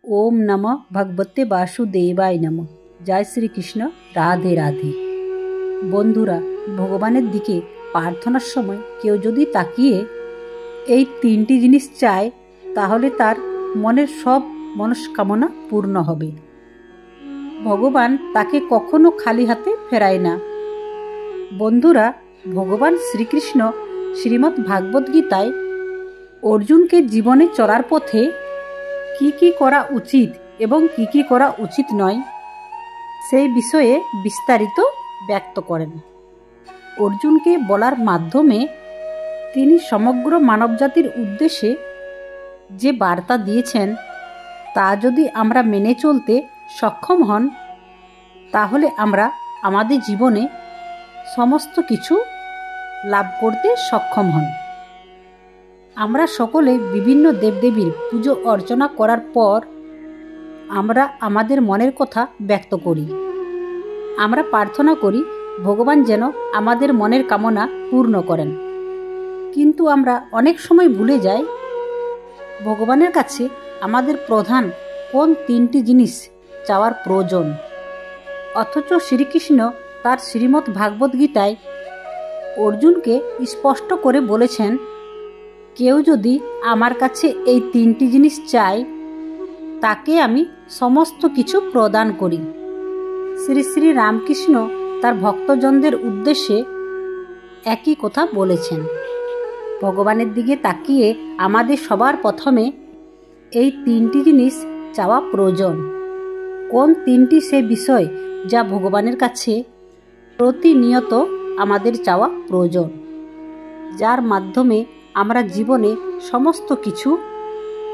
ओम नमः भगवते वासुदेवाय नमः। जय श्री कृष्ण। राधे राधे। বন্ধুরা, ভগবানের দিকে প্রার্থনার সময় কেউ যদি তাকিয়ে এই তিনটি জিনিস চায় তাহলে তার মনের সব মনস্কামনা পূর্ণ হবে। ভগবান তাকে কখনো খালি হাতে ফেরায় না। বন্ধুরা, ভগবান শ্রীকৃষ্ণ শ্রীমদ্ ভাগবত গীতায় অর্জুনকে জীবনে চলার পথে কি কি করা উচিত এবং কি কি করা উচিত নয় সেই বিষয়ে বিস্তারিত ব্যক্ত করেন। অর্জুনকে বলার মাধ্যমে তিনি সমগ্র মানবজাতির উদ্দেশ্যে যে বার্তা দিয়েছেন তা যদি আমরা মেনে চলতে সক্ষম হন তাহলে আমরা আমাদের জীবনে সমস্ত কিছু লাভ করতে সক্ষম হন। আমরা সকলে বিভিন্ন দেবদেবীর পুজো অর্চনা করার পর আমরা আমাদের মনের কথা ব্যক্ত করি। আমরা প্রার্থনা করি ভগবান যেন আমাদের মনের কামনা পূর্ণ করেন, কিন্তু আমরা অনেক সময় ভুলে যাই ভগবানের কাছে আমাদের প্রধান কোন তিনটি জিনিস চাওয়ার প্রয়োজন। অথচ শ্রীকৃষ্ণ তার শ্রীমদ্ ভাগবত গীতায় অর্জুনকে স্পষ্ট করে বলেছেন, কেউ যদি আমার কাছে এই তিনটি জিনিস চায় তাকে আমি সমস্ত কিছু প্রদান করি। শ্রী শ্রী রামকৃষ্ণ তার ভক্তজনদের উদ্দেশ্যে একই কথা বলেছেন। ভগবানের দিকে তাকিয়ে আমাদের সবার প্রথমে এই তিনটি জিনিস চাওয়া প্রয়োজন। কোন তিনটি সে বিষয় যা ভগবানের কাছে প্রতিনিয়ত আমাদের চাওয়া প্রয়োজন, যার মাধ্যমে আমরা জীবনে সমস্ত কিছু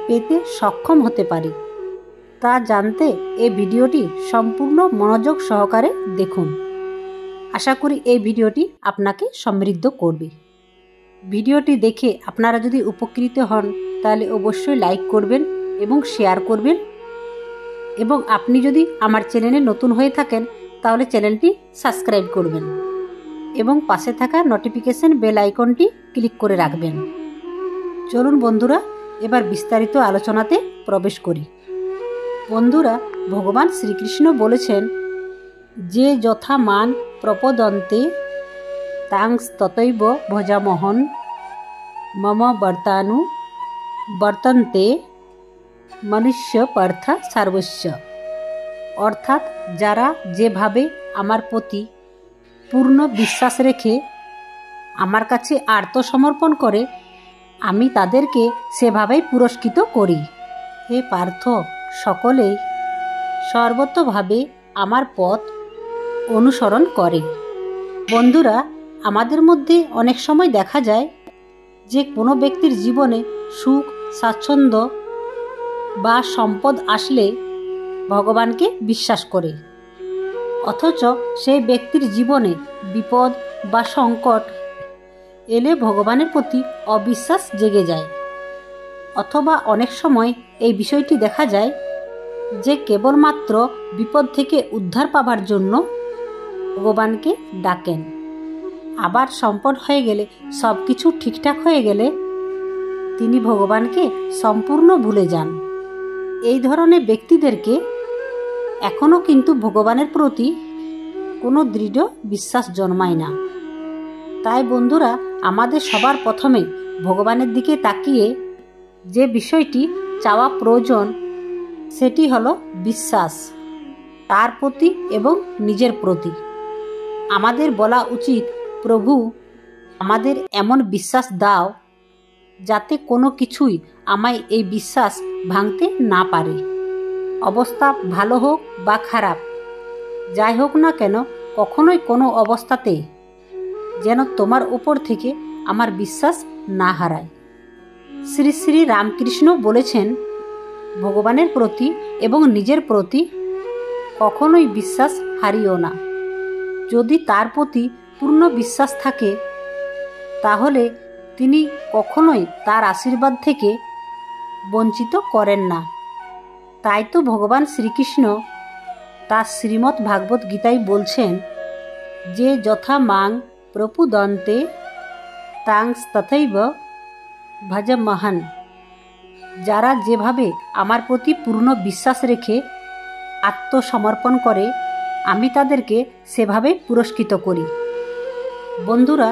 পেতে সক্ষম হতে পারি। তা জানতে এই ভিডিওটি সম্পূর্ণ মনোযোগ সহকারে দেখুন। আশা করি এই ভিডিওটি আপনাকে সমৃদ্ধ করবে। ভিডিওটি দেখে আপনারা যদি উপকৃত হন তাহলে অবশ্যই লাইক করবেন এবং শেয়ার করবেন, এবং আপনি যদি আমার চ্যানেলে নতুন হয়ে থাকেন তাহলে চ্যানেলটি সাবস্ক্রাইব করবেন এবং পাশে থাকা নোটিফিকেশন বেল আইকনটি ক্লিক করে রাখবেন। চলুন বন্ধুরা, এবার বিস্তারিত আলোচনাতে প্রবেশ করি। বন্ধুরা, ভগবান শ্রীকৃষ্ণ বলেছেন, যে যথা মান প্রপদন্তে তাংস ততৈব ভজামহন মম বর্তানু বর্তন্তে মনুষ্য পার্থ সর্বস্ব। অর্থাৎ যারা যেভাবে আমার প্রতি পূর্ণ বিশ্বাস রেখে আমার কাছে আত্মসমর্পণ করে আমি তাদেরকে সেভাবেই পুরস্কৃত করি। হে পার্থ, সকলেই সর্বতোভাবে আমার পথ অনুসরণ করে। বন্ধুরা, আমাদের মধ্যে অনেক সময় দেখা যায় যে কোনো ব্যক্তির জীবনে সুখ স্বাচ্ছন্দ্য বা সম্পদ আসলে ভগবানকে বিশ্বাস করে, অথচ সেই ব্যক্তির জীবনে বিপদ বা সংকট এলে ভগবানের প্রতি অবিশ্বাস জেগে যায়। অথবা অনেক সময় এই বিষয়টি দেখা যায় যে কেবলমাত্র বিপদ থেকে উদ্ধার পাবার জন্য ভগবানকে ডাকেন, আবার সম্পদ হয়ে গেলে সব কিছু ঠিকঠাক হয়ে গেলে তিনি ভগবানকে সম্পূর্ণ ভুলে যান। এই ধরনের ব্যক্তিদেরকে এখনও কিন্তু ভগবানের প্রতি কোনো দৃঢ় বিশ্বাস জন্মায় না। তাই বন্ধুরা, আমাদের সবার প্রথমে ভগবানের দিকে তাকিয়ে যে বিষয়টি চাওয়া প্রয়োজন সেটি হলো বিশ্বাস, তার প্রতি এবং নিজের প্রতি। আমাদের বলা উচিত, প্রভু আমাদের এমন বিশ্বাস দাও যাতে কোনো কিছুই আমায় এই বিশ্বাস ভাঙতে না পারে। অবস্থা ভালো হোক বা খারাপ, যাই হোক না কেন, কখনোই কোনো অবস্থাতে যেন তোমার উপর থেকে আমার বিশ্বাস না হারায়। শ্রী শ্রী রামকৃষ্ণ বলেছেন, ভগবানের প্রতি এবং নিজের প্রতি কখনোই বিশ্বাস হারিও না। যদি তার প্রতি পূর্ণ বিশ্বাস থাকে তাহলে তিনি কখনোই তার আশীর্বাদ থেকে বঞ্চিত করেন না। তাই তো ভগবান শ্রীকৃষ্ণ তার শ্রীমদ্ ভাগবত গীতায় বলছেন, যে যথা মাং প্রপুদন্তে তাংস তথৈব ভজমহন যারা যেভাবে আমার প্রতি পূর্ণ বিশ্বাস রেখে আত্মসমর্পণ করে, আমি তাদেরকে সেভাবে পুরস্কৃত করি। বন্ধুরা,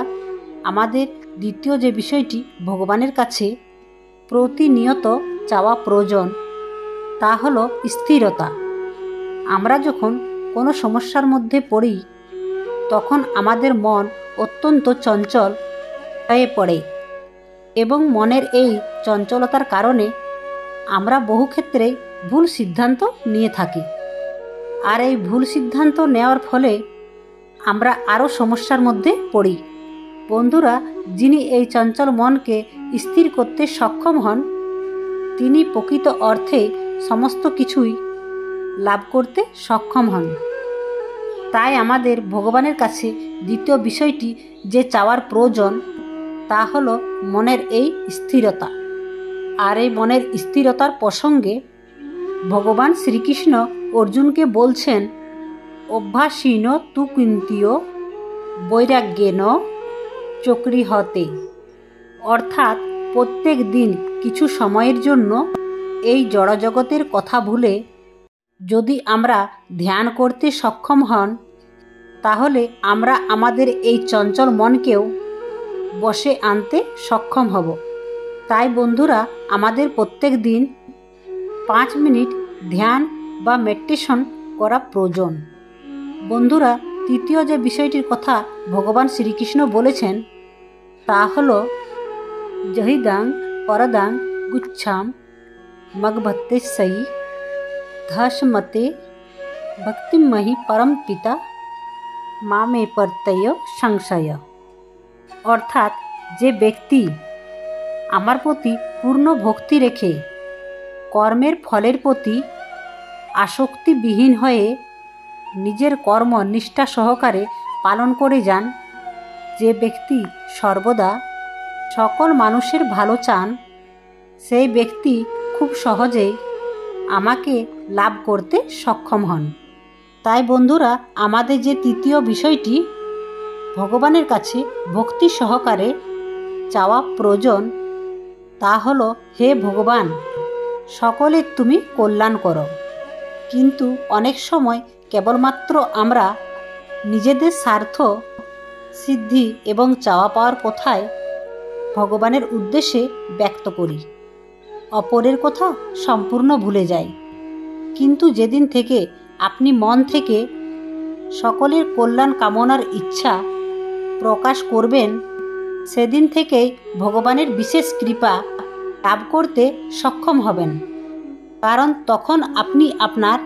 আমাদের দ্বিতীয় যে বিষয়টি ভগবানের কাছে প্রতিনিয়ত চাওয়া প্রয়োজন, তা হলো স্থিরতা। আমরা যখন কোনো সমস্যার মধ্যে পড়ি, তখন আমাদের মন অত্যন্ত চঞ্চল হয়ে পড়ে এবং মনের এই চঞ্চলতার কারণে আমরা বহু ক্ষেত্রে ভুল সিদ্ধান্ত নিয়ে থাকি। আর এই ভুল সিদ্ধান্ত নেওয়ার ফলে আমরা আরও সমস্যার মধ্যে পড়ি। বন্ধুরা, যিনি এই চঞ্চল মনকে স্থির করতে সক্ষম হন, তিনি প্রকৃত অর্থে সমস্ত কিছুই লাভ করতে সক্ষম হন। তাই আমাদের ভগবানের কাছে দ্বিতীয় বিষয়টি যে চাওয়ার প্রয়োজন, তা হলো মনের এই স্থিরতা। আর এই মনের স্থিরতার প্রসঙ্গে ভগবান শ্রীকৃষ্ণ অর্জুনকে বলছেন, অভ্যাসীন তু কুন্তীয় বৈরাগ্যেন চক্রিহতে। অর্থাৎ প্রত্যেক দিন কিছু সময়ের জন্য এই জড়জগতের কথা ভুলে যদি আমরা ধ্যান করতে সক্ষম হন, তাহলে আমরা আমাদের এই চঞ্চল মনকেও বশে আনতে সক্ষম হব। তাই বন্ধুরা, আমাদের প্রত্যেক দিন 5 মিনিট ধ্যান বা মেডিটেশন করা প্রয়োজন। বন্ধুরা, তৃতীয় যে বিষয়টির কথা ভগবান শ্রীকৃষ্ণ বলেছেন, তা হল জহিদাং পরদাং গুচ্ছাম মগভত্তে সই ধসমতে ভক্তিমহি পরম পিতা মামে প্রত্যয় সংশয়। অর্থাৎ যে ব্যক্তি আমার প্রতি পূর্ণ ভক্তি রেখে কর্মের ফলের প্রতি আসক্তিবিহীন হয়ে নিজের কর্ম নিষ্ঠা সহকারে পালন করে যান, যে ব্যক্তি সর্বদা সকল মানুষের ভালো চান, সেই ব্যক্তি খুব সহজেই আমাকে লাভ করতে সক্ষম হন। তাই বন্ধুরা, আমাদের যে তৃতীয় বিষয়টি ভগবানের কাছে ভক্তি সহকারে চাওয়া প্রয়োজন, তা হলো, হে ভগবান, সকলের তুমি কল্যাণ করো। কিন্তু অনেক সময় কেবলমাত্র আমরা নিজেদের স্বার্থ সিদ্ধি এবং চাওয়া পাওয়ার কথায় ভগবানের উদ্দেশ্যে ব্যক্ত করি, অপরের কথা সম্পূর্ণ ভুলে যাই। কিন্তু যেদিন থেকে আপনি মন থেকে সকলের কল্যাণ কামনার ইচ্ছা প্রকাশ করবেন, সেদিন থেকেই ভগবানের বিশেষ কৃপা লাভ করতে সক্ষম হবেন। কারণ তখন আপনি আপনার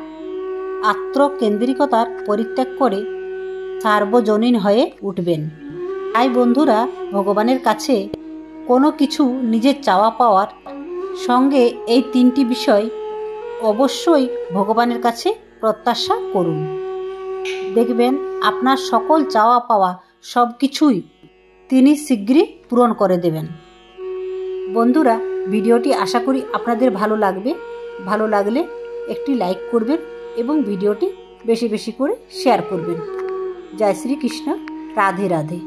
আত্মকেন্দ্রিকতার পরিত্যাগ করে সার্বজনীন হয়ে উঠবেন। তাই বন্ধুরা, ভগবানের কাছে কোনো কিছু নিজের চাওয়া পাওয়ার সঙ্গে এই 3টি বিষয় অবশ্যই ভগবানের কাছে প্রত্যাশা করুন। দেখবেন আপনার সকল চাওয়া পাওয়া সব কিছুই তিনি শীঘ্রই পূরণ করে দেবেন। বন্ধুরা, ভিডিওটি আশা করি আপনাদের ভালো লাগবে। ভালো লাগলে একটি লাইক করবেন এবং ভিডিওটি বেশি বেশি করে শেয়ার করবেন। জয় শ্রীকৃষ্ণ। রাধে রাধে।